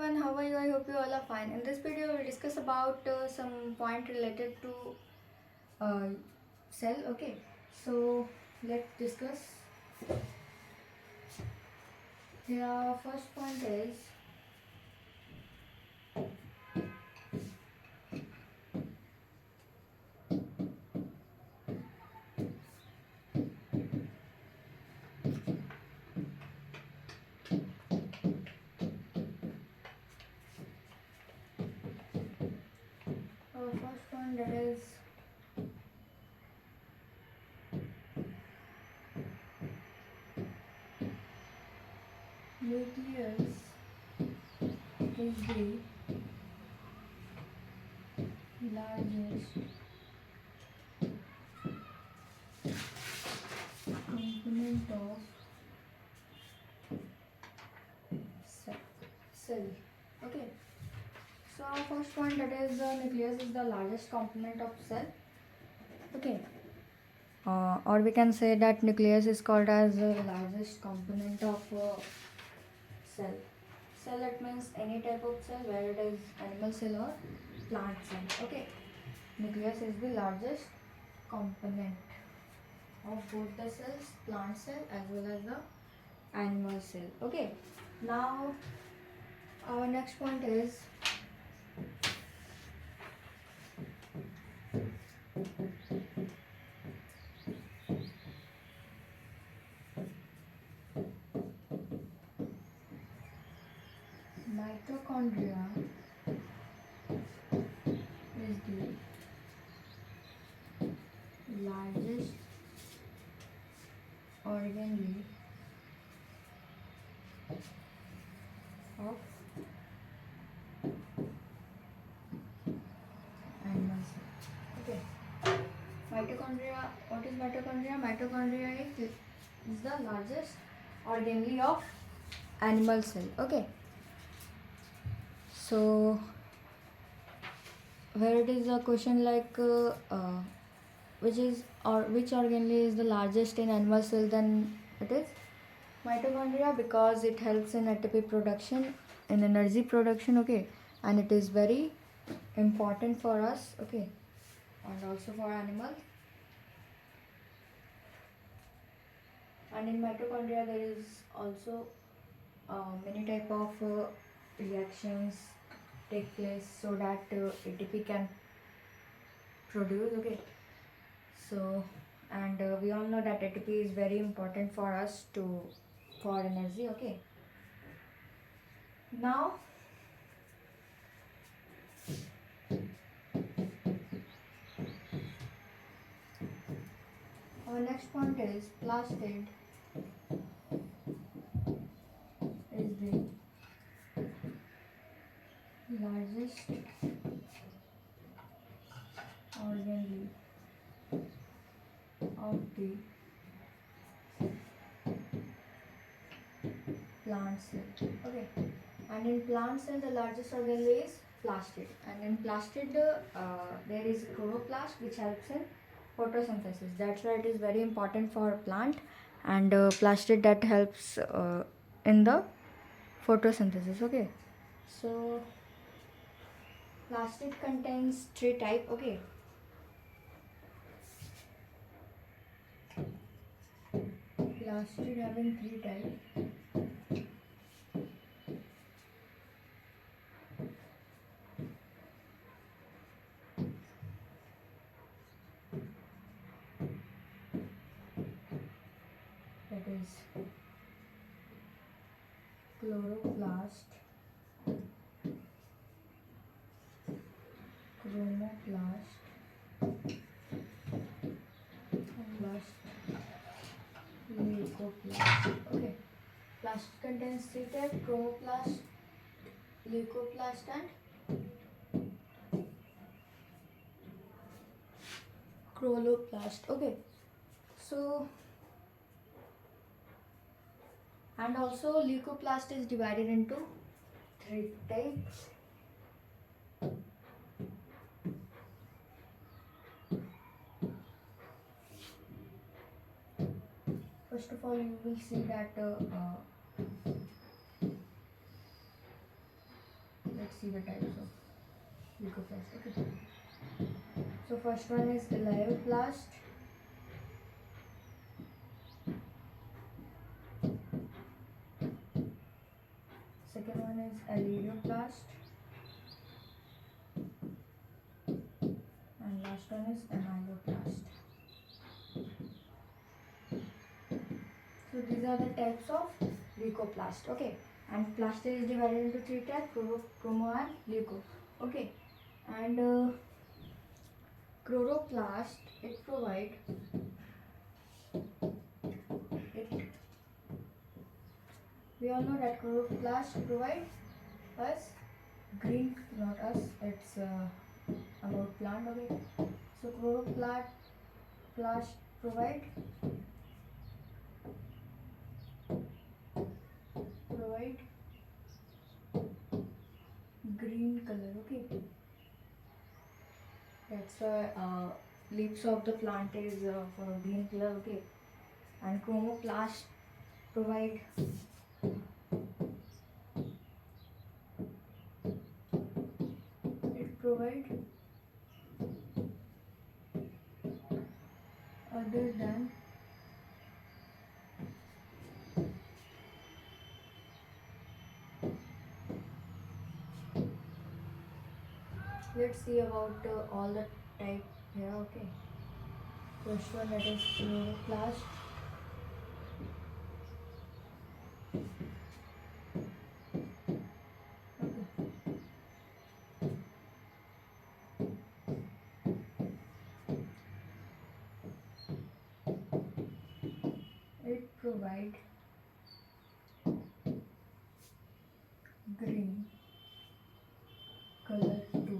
everyone, how are you? I hope you all are fine. In this video, we'll discuss about some point related to uh, cell. Okay, so let's discuss. Here, first point is first point that is nucleus is the largest component of cell. Okay, so our first point that is nucleus is the largest component of cell. Okay, or we can say that nucleus is called as the largest component of cell. Cell, it means any type of cell, where it is animal cell or plant cell. Okay, nucleus is the largest component of both the cells, plant cell as well as the animal cell. Okay, now our next point is mitochondria is the largest organelle of animal cell. Okay, mitochondria. What is mitochondria? Mitochondria is the largest organelle of animal cell. Okay, so where it is a question like which organelle is the largest in animal cell, then it is mitochondria, because it helps in ATP production, in energy production. Okay, and it is very important for us. Okay, and also for animals. And in mitochondria there is also many type of reactions take place so that ATP can produce. Okay, so and we all know that ATP is very important for us for energy. Okay, now our next point is plastid is the largest organelle of the plant cell. Okay, and in plant cell the largest organelle is plastid, and in plastid there is chloroplast which helps in photosynthesis. That's why it is very important for plant, and plastid that helps in the photosynthesis. Okay, so plastid contains three type. Okay, plastid having three types. That is chloroplast, chromoplast, plast, leucoplast. Okay, plast contains three types: chromoplast, leucoplast, and chloroplast. Okay, so and also leucoplast is divided into three types. First of all, you will see that see the types of leucoplast. Okay. So first one is elioplast. Second one is alirioplast. And last one is amyloplast. So these are the types of leucoplast. Okay. And plast is divided into three types: chromo and leuco. Okay. And chloroplast, it provide it. We all know that chloroplast provide us green, not us. It's about plant. Okay. So chloroplast provide green color. Okay. That's why leaves of the plant is for green color. Okay. And chromoplast provide other than let's see about all the type here. Okay. First one, that is chloroplast. It provide green color to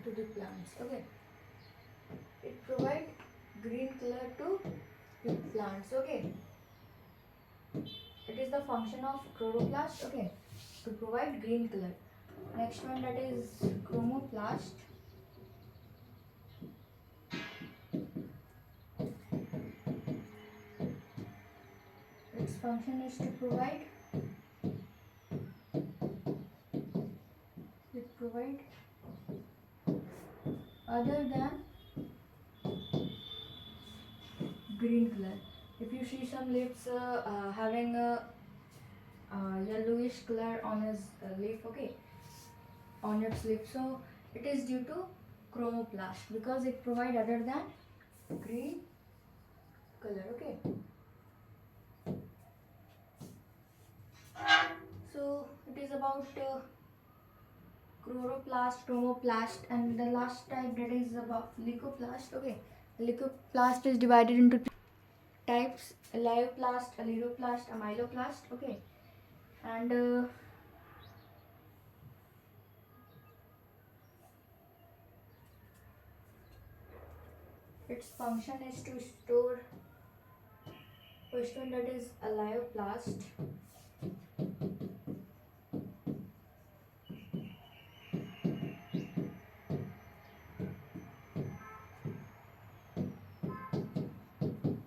the plants. Okay. It provide green color to the plants. Okay. It is the function of chloroplast. Okay. To provide green color. Next one, that is chromoplast. Its function is to provide other than green color. If you see some leaves having a yellowish color on its leaf, okay, on its leaf, so it is due to chromoplast because it provide other than green color. Okay. So it is about chloroplast, chromoplast, and the last type, that is about leucoplast. Okay. Leucoplast is divided into types: elioplast, alirioplast, amyloplast. Okay. And its function is to store. First one, that is elioplast.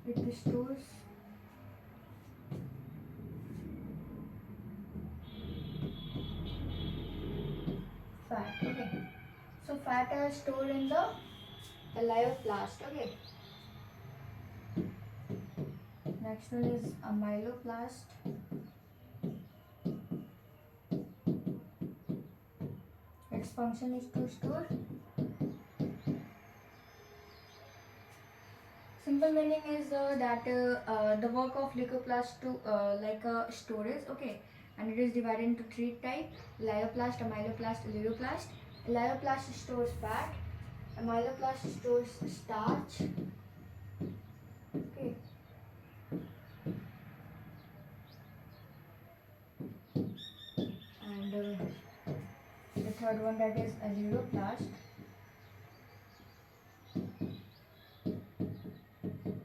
It stores fat. Okay. So fat are stored in the elioplast. Okay. Next one is amyloplast. Its function is to store. Simple meaning is that the work of leucoplast to like storage. Okay. And it is divided into three types: elioplast, amyloplast, alirioplast. Elioplast stores fat. Amyloplast stores starch. Okay. And the third one, that is alirioplast.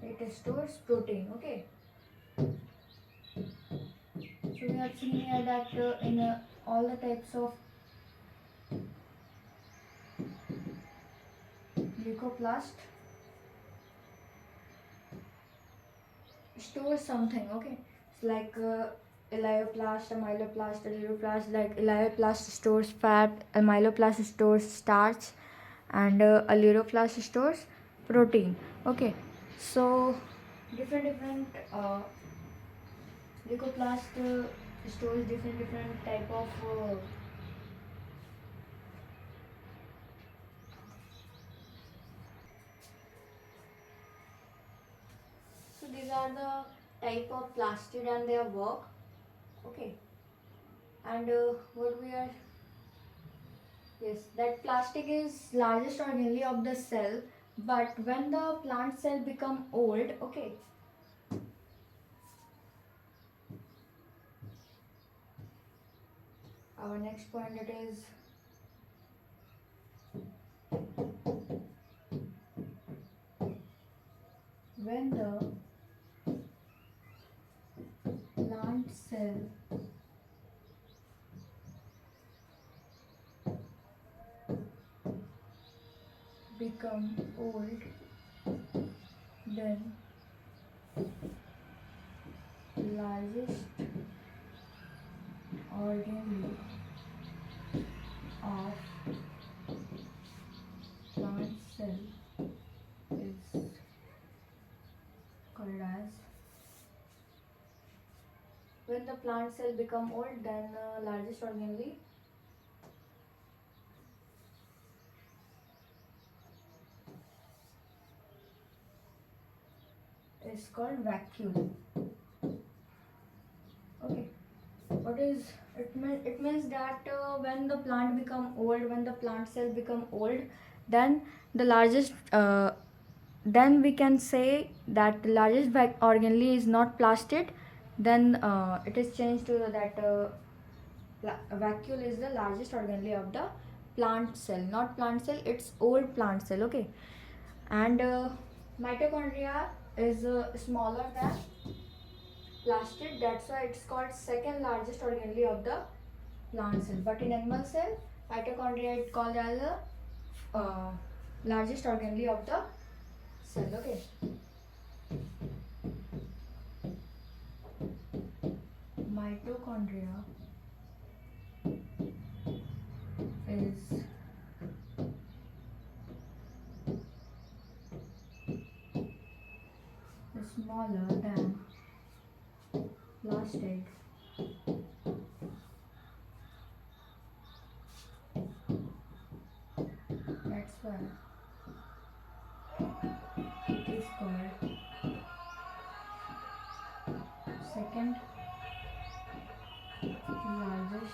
It stores protein. Okay. So we have seen here that in all the types of leucoplast stores something. Okay. It's like Elioplast, amyloplast, aleuroplast. Like elioplast stores fat, amyloplast stores starch, and aleuroplast stores protein. Okay, so different leucoplast stores different type of so these are the type of plastid and their work. Okay, and what we are, yes, that plastic is largest organelle of the cell, but when the plant cell become old, okay, our next point, it is when the plant cell become old, then largest organelle of plant cell is called as, when the plant cell become old, then largest organelle is called vacuole. Okay, what is it mean? It means that when the plant become old, when the plant cell become old, then the largest then we can say that the largest organelle is not plastid, then it is changed to that vacuole is the largest organelle of the plant cell, not plant cell, it's old plant cell. Okay, and mitochondria is smaller than plastid, that's why it's called second largest organelle of the plant cell. But in animal cell, mitochondria is called as the largest organelle of the cell. Okay, mitochondria is smaller than plastid, that's why it is called second largest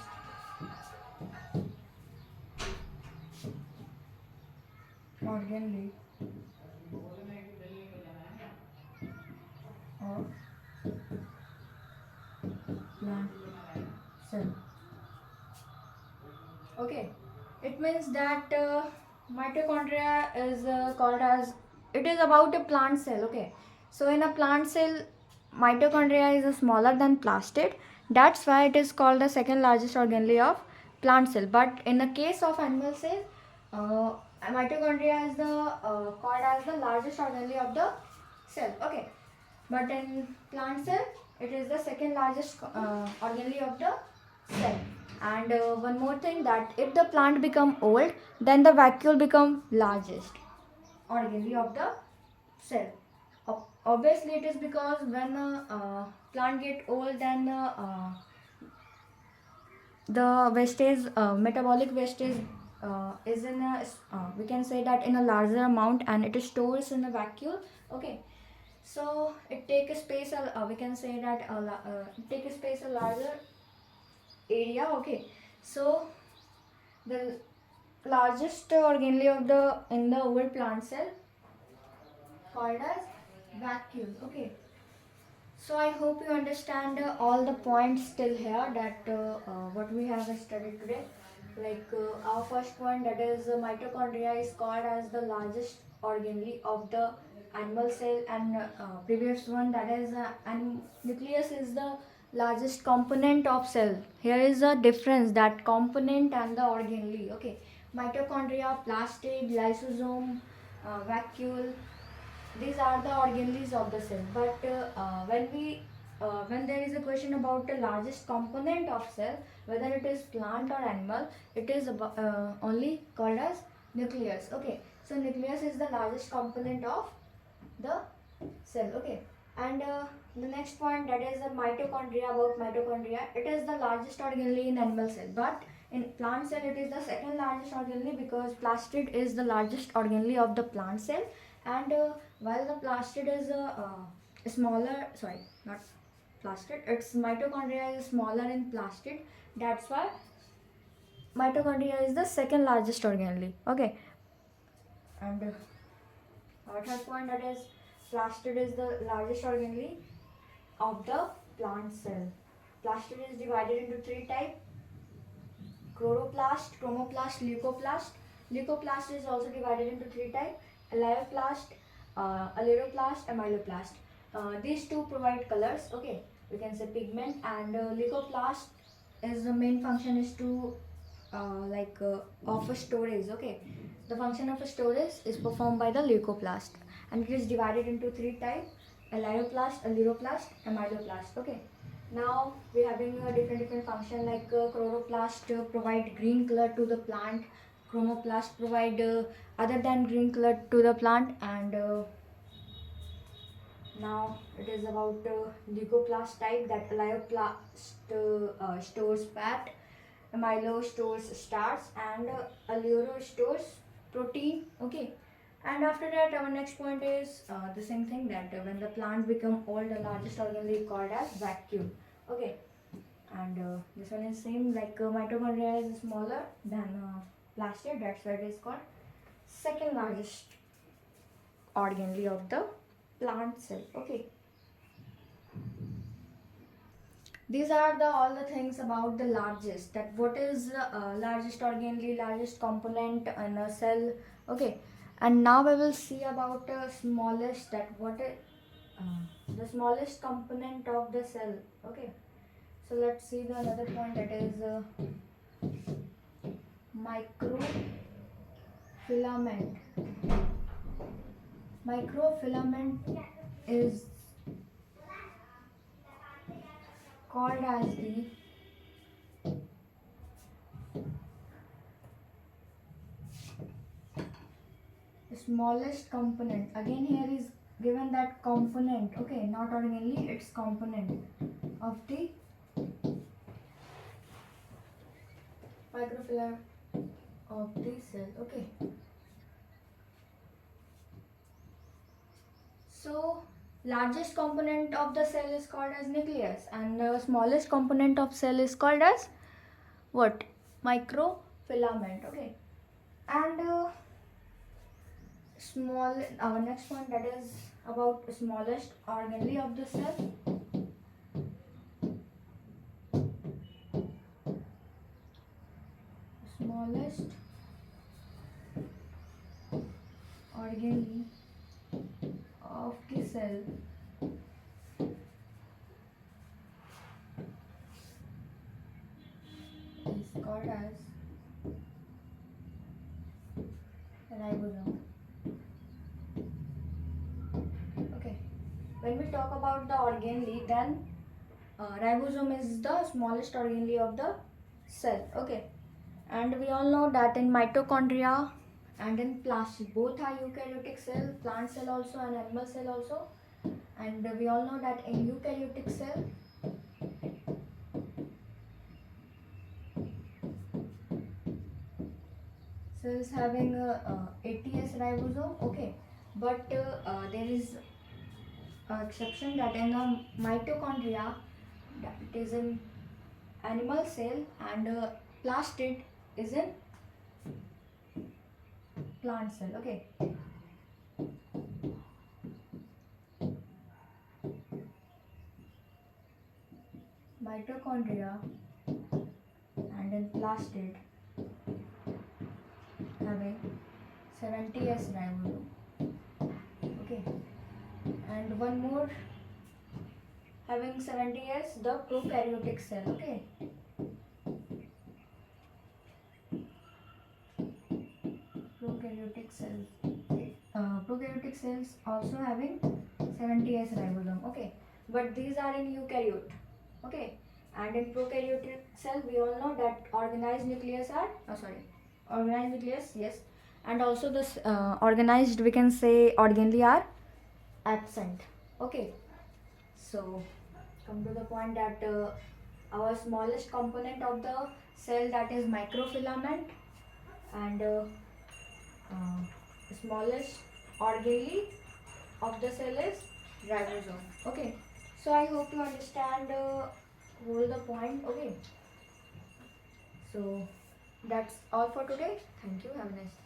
organelle of plant cell. Okay, it means that mitochondria is called as, it is about a plant cell. Okay, so in a plant cell, mitochondria is smaller than plastid, that's why it is called the second largest organelle of plant cell. But in the case of animal cell, uh, mitochondria is the called as the largest organelle of the cell. Okay, but in plant cell, it is the second largest organelle of the cell. And one more thing, that if the plant become old, then the vacuole become largest organelle of the cell. Obviously it is because when plant get old, then the wastage, metabolic wastage is in a we can say that in a larger amount, and it stores in a vacuole. Okay, so it take a space, we can say that it take a space a larger area. Okay, so the largest organelle of the in the old plant cell called as vacuole. Okay, so I hope you understand all the points till here, that what we have studied today. Like our first point, that is mitochondria is called as the largest organelle of the animal cell, and previous one, that is and nucleus is the largest component of cell. Here is a difference, that component and the organelle. Okay, mitochondria, plastid, lysosome, vacuole, these are the organelles of the cell. But when we when there is a question about the largest component of cell, whether it is plant or animal, it is only called as nucleus. Okay, so nucleus is the largest component of the cell. Okay, and the next point, that is the mitochondria. About mitochondria, it is the largest organelle in animal cell, but in plant cell it is the second largest organelle, because plastid is the largest organelle of the plant cell. And while the plastid is smaller, sorry, not plastid, its mitochondria is smaller in plastid. That's why mitochondria is the second largest organelle. Okay, and our third point, that is plastid is the largest organelle of the plant cell. Plastid is divided into three types: chloroplast, chromoplast, leucoplast. Leucoplast is also divided into three types: alloplast, aleroplast, amyloplast. These two provide colors. Okay, we can say pigment. And leucoplast is the main function is to of a storage. Okay, the function of a storage is performed by the leucoplast, and it is divided into three types: alloplast, aleroplast, amyloplast. Okay, now we are having a different function, like chloroplast provide green color to the plant, chromoplast provide other than green color to the plant. And now it is about leucoplast type, that alloplast stores fat, amylo stores starch, and alluro stores protein. Okay, and after that, our next point is the same thing, that when the plant become old, the largest organelle is called as vacuole. Okay, and this one is same, like mitochondria is smaller than plastid, that's why it is called second largest organelle of the plant cell. Okay, these are all the things about the largest, that what is largest organelle, largest component in a cell. Okay, and now we will see about smallest, that what is the smallest component of the cell. Okay, so let's see the another point, that is microfilament. Microfilament is called as the smallest component. Again, here is given that component. Okay, not organelle, it's component of the microfilament of the cell. Okay, so largest component of the cell is called as nucleus, and the smallest component of cell is called as what? Microfilament. Okay, and our next one, that is about smallest organelle of the cell. Smallest organelle of the cell is called as ribosome. Okay, when we talk about the organelle, then ribosome is the smallest organelle of the cell. Okay, and we all know that in mitochondria and in plastid, both are eukaryotic cell, plant cell also and animal cell also. And we all know that in eukaryotic cell, cells having a ATS ribosome. Okay, but there is exception, that in the mitochondria, that it is in animal cell, and plastid is in plant cell. Okay, mitochondria and in plastid having 70S ribosome. Okay, and one more having 70S, the prokaryotic cell. Okay, prokaryotic cells. Prokaryotic cells also having 70S ribosome. Okay, but these are in eukaryote. Okay, and in prokaryotic cell we all know that organized nucleus are organized nucleus, yes, and also this organized, we can say, organelle are absent. Okay, so come to the point that our smallest component of the cell, that is microfilament, and smallest organelle of the cell is ribosome. Okay, so I hope you understand whole the point. Okay, so that's all for today. Thank you. Have a nice day.